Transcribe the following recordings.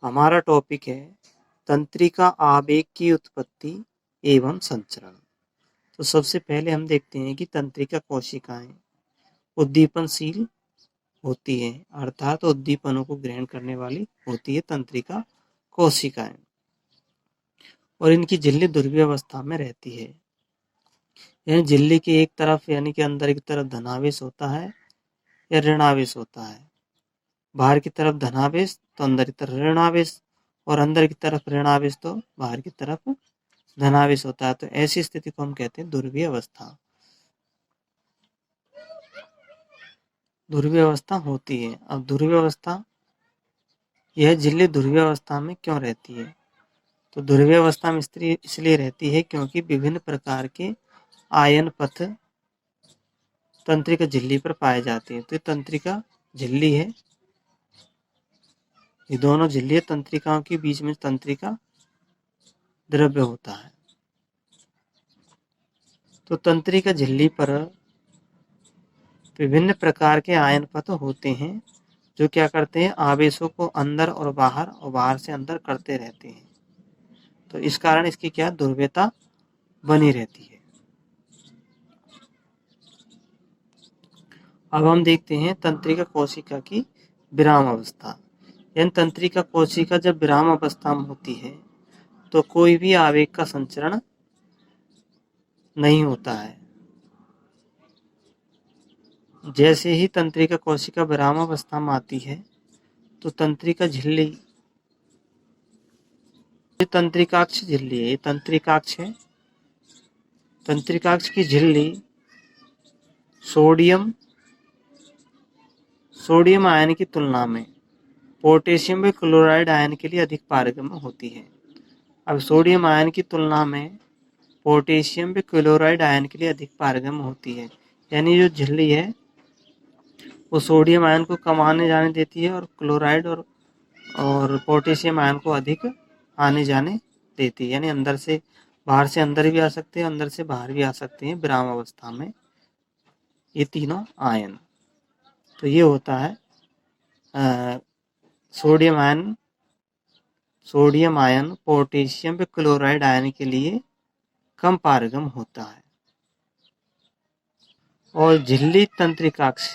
हमारा टॉपिक है तंत्रिका आवेग की उत्पत्ति एवं संचरण। तो सबसे पहले हम देखते हैं कि तंत्रिका कोशिकाएं उद्दीपनशील होती है, अर्थात उद्दीपनों को ग्रहण करने वाली होती है तंत्रिका कोशिकाएं, और इनकी झिल्ली ध्रुवीय अवस्था में रहती है। यानी झिल्ली की एक तरफ यानी कि अंदर की तरफ धनावेश होता है या ऋणावेश होता है। बाहर की तरफ धनावेश तो अंदर की तरफ ऋणावेश, और अंदर की तरफ ऋणावेश तो बाहर की तरफ धनावेश होता है। तो ऐसी स्थिति को हम कहते हैं ध्रुवीय अवस्था। ध्रुवीय अवस्था होती है। अब ध्रुवीय अवस्था, यह झिल्ली ध्रुवीय अवस्था में क्यों रहती है? तो ध्रुवीय अवस्था में इसलिए रहती है क्योंकि विभिन्न प्रकार के आयन पथ तंत्रिका झिल्ली पर पाए जाते हैं। तो ये तंत्रिका झिल्ली है, ये दोनों झिल्ली तंत्रिकाओं के बीच में तंत्रिका द्रव्य होता है। तो तंत्रिका झिल्ली पर विभिन्न प्रकार के आयन पथ होते हैं जो क्या करते हैं, आवेशों को अंदर और बाहर से अंदर करते रहते हैं। तो इस कारण इसकी क्या ध्रुवीयता बनी रहती है। अब हम देखते हैं तंत्रिका कोशिका की विराम अवस्था। यानी तंत्रिका कोशिका जब विराम अवस्था में होती है तो कोई भी आवेग का संचरण नहीं होता है। जैसे ही तंत्रिका कोशिका विराम अवस्था में आती है तो तंत्रिका झिल्ली, तंत्रिकाक्ष झिल्ली है, तंत्रिकाक्ष है। तंत्रिकाक्ष की झिल्ली सोडियम आयन की तुलना में पोटेशियम व क्लोराइड आयन के लिए अधिक पारगम्य होती है। अब सोडियम आयन की तुलना में पोटेशियम व क्लोराइड आयन के लिए अधिक पारगम्य होती है। यानी जो झिल्ली है वो सोडियम आयन को कम आने जाने देती है और क्लोराइड और पोटेशियम आयन को अधिक आने जाने देती है। यानी अंदर से बाहर से अंदर भी आ सकते हैं, अंदर से बाहर भी आ सकते हैं विराम अवस्था में ये तीनों आयन। तो ये होता है सोडियम आयन पोटेशियम व क्लोराइड आयन के लिए कम पारगम होता है। और झिल्ली तंत्रिकाक्ष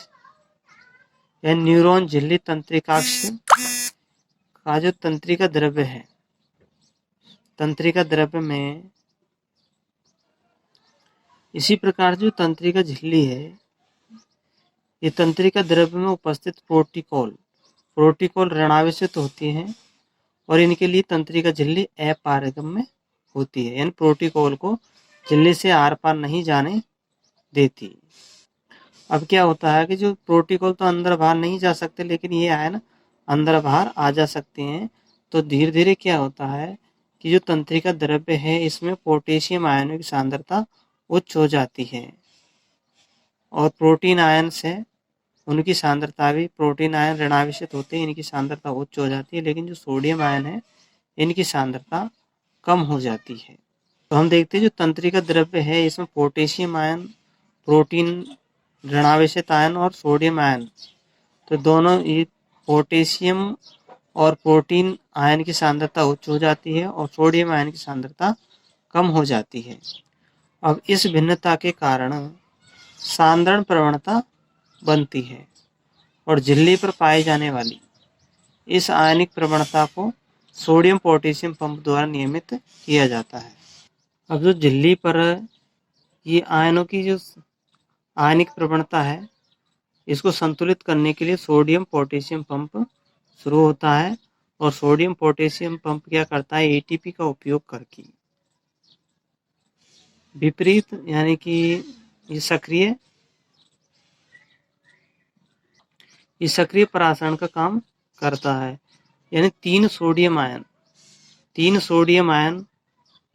या न्यूरॉन झिल्ली तंत्रिकाक्ष का जो तंत्रिका द्रव्य है, तंत्रिका द्रव्य में इसी प्रकार जो तंत्रिका झिल्ली है, ये तंत्रिका द्रव्य में उपस्थित प्रोटीकॉल ऋणावेशित होती हैं और इनके लिए तंत्रिका झिल्ली अपारगम्य होती है। यानी प्रोटीकॉल को झिल्ली से आर पार नहीं जाने देती। अब क्या होता है कि जो प्रोटीकॉल तो अंदर बाहर नहीं जा सकते, लेकिन ये आयन अंदर बाहर आ जा सकते हैं। तो धीरे धीरे क्या होता है कि जो तंत्रिका द्रव्य है इसमें पोटेशियम आयनों की सांद्रता उच्च हो जाती है, और प्रोटीन आयन से उनकी सांद्रता भी, प्रोटीन आयन ऋणावेशित होते हैं, इनकी सांद्रता उच्च हो जाती है, लेकिन जो सोडियम आयन है इनकी सांद्रता कम हो जाती है। तो हम देखते हैं जो तंत्रिका द्रव्य है इसमें पोटेशियम आयन, प्रोटीन ऋणावेशित आयन और सोडियम आयन, तो दोनों ये पोटेशियम और प्रोटीन आयन की सांद्रता उच्च हो जाती है और सोडियम आयन की सांद्रता कम हो जाती है। अब इस भिन्नता के कारण सांद्रण प्रवणता बनती है और झिल्ली पर पाई जाने वाली इस आयनिक प्रवणता को सोडियम पोटेशियम पंप द्वारा नियमित किया जाता है। अब जो झिल्ली पर ये आयनों की जो आयनिक प्रवणता है इसको संतुलित करने के लिए सोडियम पोटेशियम पंप शुरू होता है, और सोडियम पोटेशियम पंप क्या करता है, एटीपी का उपयोग करके विपरीत यानी कि ये सक्रिय परासरण का काम करता है। यानी तीन सोडियम आयन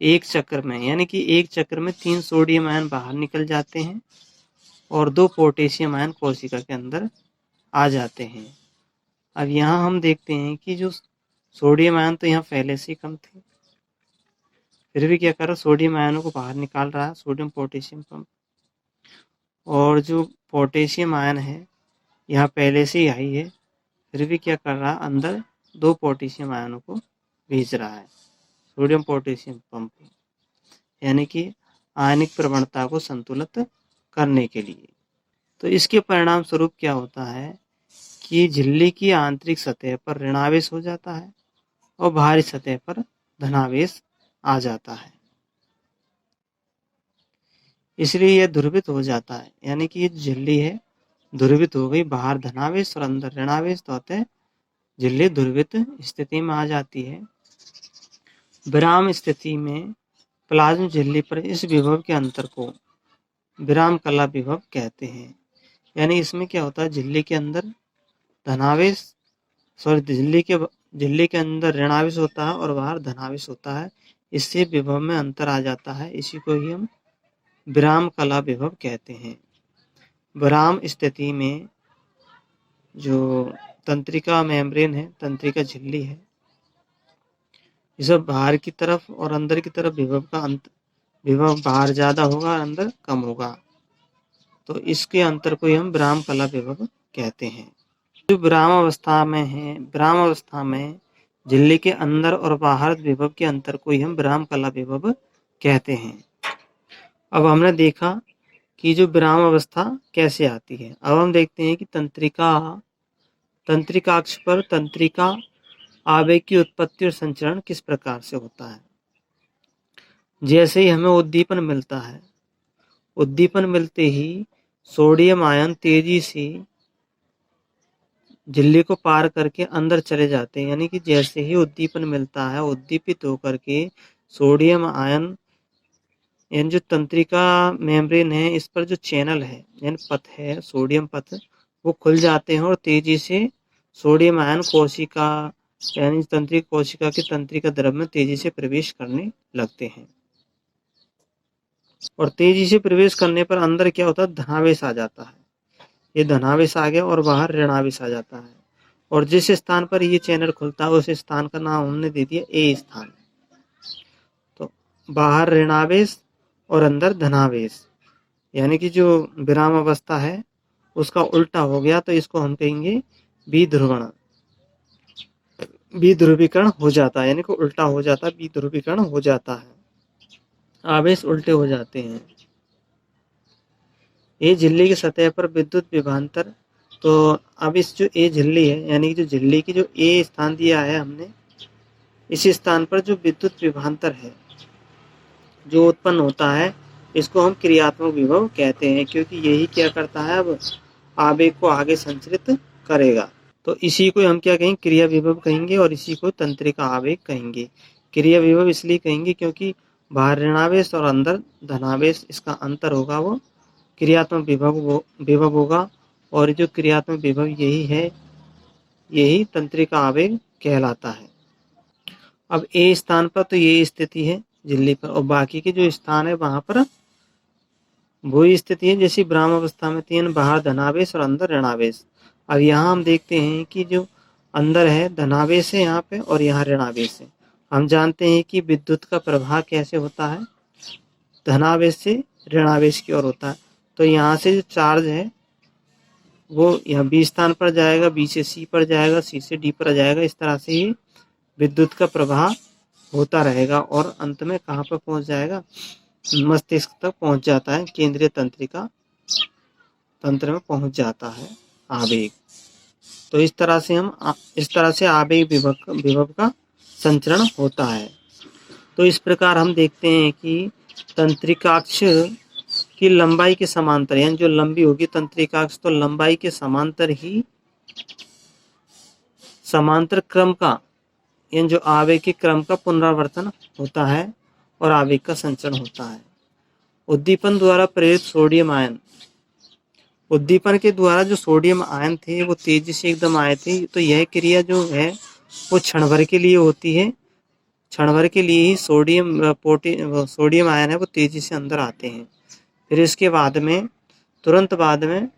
एक चक्र में, यानी कि एक चक्र में 3 सोडियम आयन बाहर निकल जाते हैं और 2 पोटेशियम आयन कोशिका के अंदर आ जाते हैं। अब यहाँ हम देखते हैं कि जो सोडियम आयन तो यहाँ पहले से ही कम थे, फिर भी क्या कर रहा है, सोडियम आयनों को बाहर निकाल रहा है सोडियम पोटेशियम पंप, और जो पोटेशियम आयन है यहाँ पहले से ही हाई है, फिर भी क्या कर रहा है, अंदर 2 पोटेशियम आयनों को भेज रहा है, सोडियम पोटेशियम पंप, यानी कि आयनिक प्रवणता को संतुलित करने के लिए। तो इसके परिणाम स्वरूप क्या होता है कि झिल्ली की आंतरिक सतह पर ऋणावेश हो जाता है और बाहरी सतह पर धनावेश आ जाता है, इसलिए यह ध्रुवित हो जाता है, यानी कि ये झिल्ली है ध्रुवित हो गई, बाहर धनावेश और अंदर ऋणावेश, तो होते झिल्ली ध्रुवित स्थिति में आ जाती है। विराम स्थिति में प्लाज्म झिल्ली पर इस विभव के अंतर को विराम कला विभव कहते हैं। यानी इसमें क्या होता है, झिल्ली के अंदर धनावेश झिल्ली के अंदर ऋणावेश होता है और बाहर धनावेश होता है, इससे विभव में अंतर आ जाता है, इसी को ही हम विराम कला विभव कहते हैं। विराम स्थिति में जो तंत्रिका मेम्ब्रेन है, तंत्रिका झिल्ली है, ये सब बाहर की तरफ और अंदर की तरफ विभव बाहर ज़्यादा होगा, अंदर कम होगा, तो इसके अंतर को हम विराम कला विभव कहते हैं। जो विराम अवस्था में है, विराम अवस्था में झिल्ली के अंदर और बाहर विभव के अंतर को ही हम विराम कला विभव कहते हैं। अब हमने देखा कि जो विराम अवस्था कैसे आती है। अब हम देखते हैं कि तंत्रिकाक्ष पर तंत्रिका आवेग की उत्पत्ति और संचरण किस प्रकार से होता है। जैसे ही हमें उद्दीपन मिलता है, उद्दीपन मिलते ही सोडियम आयन तेजी से झिल्ली को पार करके अंदर चले जाते हैं, यानी कि जैसे ही उद्दीपन मिलता है, उद्दीपित होकर के सोडियम आयन, यानी जो तंत्रिका मेम्ब्रेन है, इस पर जो चैनल है यानी पथ है, सोडियम पथ, वो खुल जाते हैं और तेजी से सोडियम आयन कोशिका यानी तंत्रिका कोशिका के तंत्रिका द्रव में तेजी से प्रवेश करने लगते हैं। और तेजी से प्रवेश करने पर अंदर क्या होता है, धनावेश आ जाता है। ये धनावेश आ गया और बाहर ऋणावेश आ जाता है, और जिस स्थान पर ये चैनल खुलता है उस स्थान का नाम हमने दे दिया ए स्थान। तो बाहर ऋणावेश और अंदर धनावेश, यानी कि जो विराम अवस्था है उसका उल्टा हो गया, तो इसको हम कहेंगे विध्रुवीकरण हो जाता है, यानी कि उल्टा हो जाता है, विध्रुवीकरण हो जाता है, आवेश उल्टे हो जाते हैं। ये झिल्ली की सतह पर विद्युत विभवांतर, तो अब इस जो ए झिल्ली है, यानी कि जो झिल्ली की जो ए स्थान दिया है हमने, इस स्थान पर जो विद्युत विभवांतर है जो उत्पन्न होता है, इसको हम क्रियात्मक विभव कहते हैं, क्योंकि यही क्या करता है, अब आवेग को आगे संचरित करेगा। तो इसी को हम क्या कहेंगे, क्रिया विभव कहेंगे, और इसी को तंत्रिका आवेग कहेंगे। क्रिया विभव इसलिए कहेंगे क्योंकि बाहर ऋणावेश और अंदर धनावेश, इसका अंतर होगा वो क्रियात्मक विभव होगा, और जो क्रियात्मक विभव यही है, यही तंत्रिका आवेग कहलाता है। अब ए स्थान पर तो ये स्थिति है झिल्ली पर, और बाकी के जो स्थान है वहां पर वही स्थिति है जैसी विराम अवस्था में थी, बाहर धनावेश और अंदर ऋणावेश। अब यहाँ हम देखते हैं कि जो अंदर है धनावेश है यहाँ पे, और यहाँ ऋणावेश है। हम जानते हैं कि विद्युत का प्रवाह कैसे होता है, धनावेश से ऋणावेश की ओर होता है। तो यहाँ से जो चार्ज है वो यहाँ बी स्थान पर जाएगा, बी से सी पर जाएगा, सी से डी पर जाएगा, इस तरह से ही विद्युत का प्रवाह होता रहेगा, और अंत में कहाँ पर पहुंच जाएगा, मस्तिष्क तक पहुंच जाता है, केंद्रीय तंत्रिका तंत्र में पहुंच जाता है आवेग। तो इस तरह से आवेग विभव का संचरण होता है। तो इस प्रकार हम देखते हैं कि तंत्रिकाक्ष की लंबाई के समांतर, यानी जो लंबी होगी तंत्रिकाक्ष, तो लंबाई के समांतर ही समांतर क्रम का, यानी जो आवेग के क्रम का पुनरावर्तन होता है और आवेग का संचरण होता है। उद्दीपन द्वारा प्रेरित सोडियम आयन, उद्दीपन के द्वारा जो सोडियम आयन थे वो तेजी से एकदम आए थे, तो यह क्रिया जो है वो क्षण भर के लिए होती है, क्षण भर के लिए ही सोडियम आयन है वो तेजी से अंदर आते हैं। फिर इसके बाद में तुरंत बाद में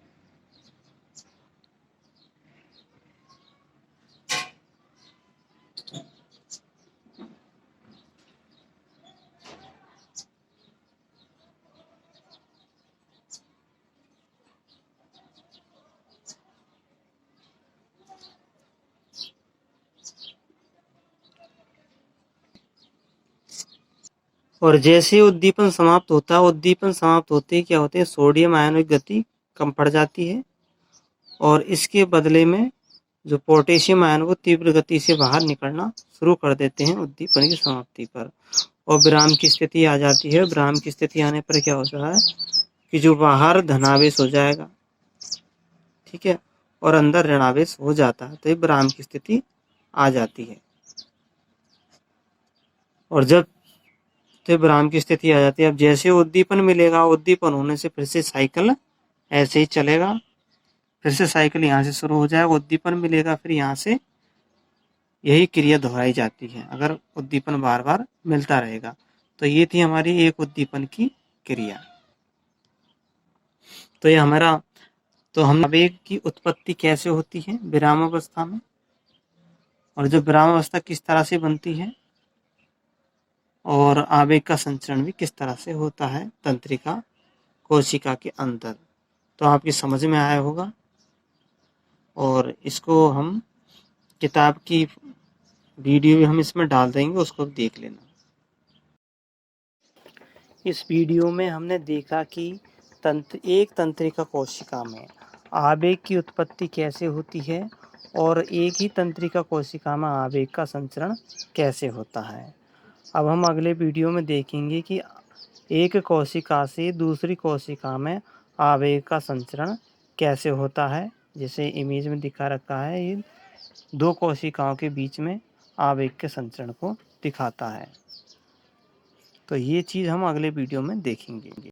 और जैसे उद्दीपन समाप्त होता है, उद्दीपन समाप्त होते ही क्या होते हैं, सोडियम आयनों की गति कम पड़ जाती है और इसके बदले में जो पोटेशियम आयन वो तीव्र गति से बाहर निकलना शुरू कर देते हैं उद्दीपन की समाप्ति पर, और विराम की स्थिति आ जाती है। विराम की स्थिति आने पर क्या होता है कि जो बाहर धनावेश हो जाएगा, ठीक है, और अंदर ऋणावेश हो जाता है, तो ये विराम की स्थिति आ जाती है। और जब तो विराम की स्थिति आ जाती है, अब जैसे उद्दीपन मिलेगा, उद्दीपन होने से फिर से साइकिल ऐसे ही चलेगा, फिर से साइकिल यहाँ से शुरू हो जाएगा, उद्दीपन मिलेगा, फिर यहाँ से यही क्रिया दोहराई जाती है अगर उद्दीपन बार बार मिलता रहेगा। तो ये थी हमारी एक उद्दीपन की क्रिया। तो ये हमारा, तो हम आवेग की उत्पत्ति कैसे होती है विराम अवस्था में, और जो विराम अवस्था किस तरह से बनती है, और आवेग का संचरण भी किस तरह से होता है तंत्रिका कोशिका के अंदर, तो आपकी समझ में आया होगा। और इसको हम किताब की वीडियो भी हम इसमें डाल देंगे, उसको देख लेना। इस वीडियो में हमने देखा कि एक तंत्रिका कोशिका में आवेग की उत्पत्ति कैसे होती है और एक ही तंत्रिका कोशिका में आवेग का संचरण कैसे होता है। अब हम अगले वीडियो में देखेंगे कि एक कोशिका से दूसरी कोशिका में आवेग का संचरण कैसे होता है। जैसे इमेज में दिखा रखा है, ये दो कोशिकाओं के बीच में आवेग के संचरण को दिखाता है। तो ये चीज़ हम अगले वीडियो में देखेंगे।